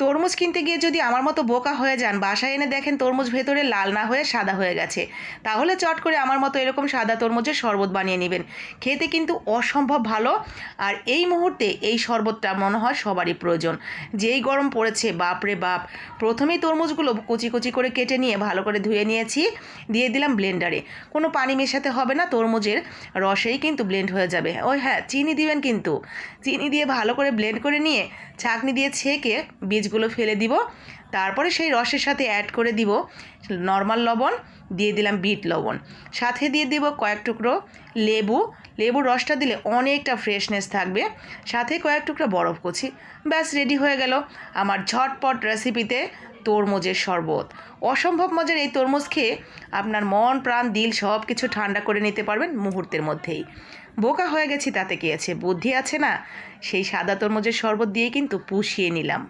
তরমুজ কিনতে গিয়ে যদি আমার মতো বোকা হয়ে যান, বাসায় এনে দেখেন তরমুজ ভেতরে লাল না হয়ে সাদা হয়ে গেছে, তাহলে চট করে আমার মতো এরকম সাদা তরমুজের শরবত বানিয়ে নেবেন। খেতে কিন্তু অসম্ভব ভালো। আর এই মুহূর্তে এই শরবতটা মনে হয় সবারই প্রয়োজন। যেই গরম পড়েছে, বাপরে বাপ। প্রথমেই তরমুজগুলো কুচি কুচি করে কেটে নিয়ে ভালো করে ধুয়ে নিয়েছি, দিয়ে দিলাম ব্লেন্ডারে। কোনো পানি মেশাতে হবে না, তরমুজের রসেই কিন্তু ব্লেন্ড হয়ে যাবে। ওই হ্যাঁ, চিনি দিবেন কিন্তু। চিনি দিয়ে ভালো করে ব্লেন্ড করে নিয়ে ছাঁকনি দিয়ে ছেঁকে বীজগুলো ফেলে দিব। তারপরে সেই রসের সাথে অ্যাড করে দিব নর্মাল লবণ, দিয়ে দিলাম বিট লবণ, সাথে দিয়ে দিব কয়েক টুকরো লেবুর রসটা দিলে অনেকটা ফ্রেশনেস থাকবে, সাথে কয়েক টুকরো বরফ কুচি। ব্যাস রেডি হয়ে গেল আমার ঝটপট রেসিপিতে তরমুজের শরবত। অসম্ভব মজার এই তরমুজ খেয়ে আপনার মন প্রাণ দিল সব কিছু ঠান্ডা করে নিতে পারবেন মুহূর্তের মধ্যেই। বোকা হয়ে গেছি তাতে কি আছে, বুদ্ধি আছে না? সেই সাদা তরমুজের শরবত দিয়ে কিন্তু পুষিয়ে নিলাম।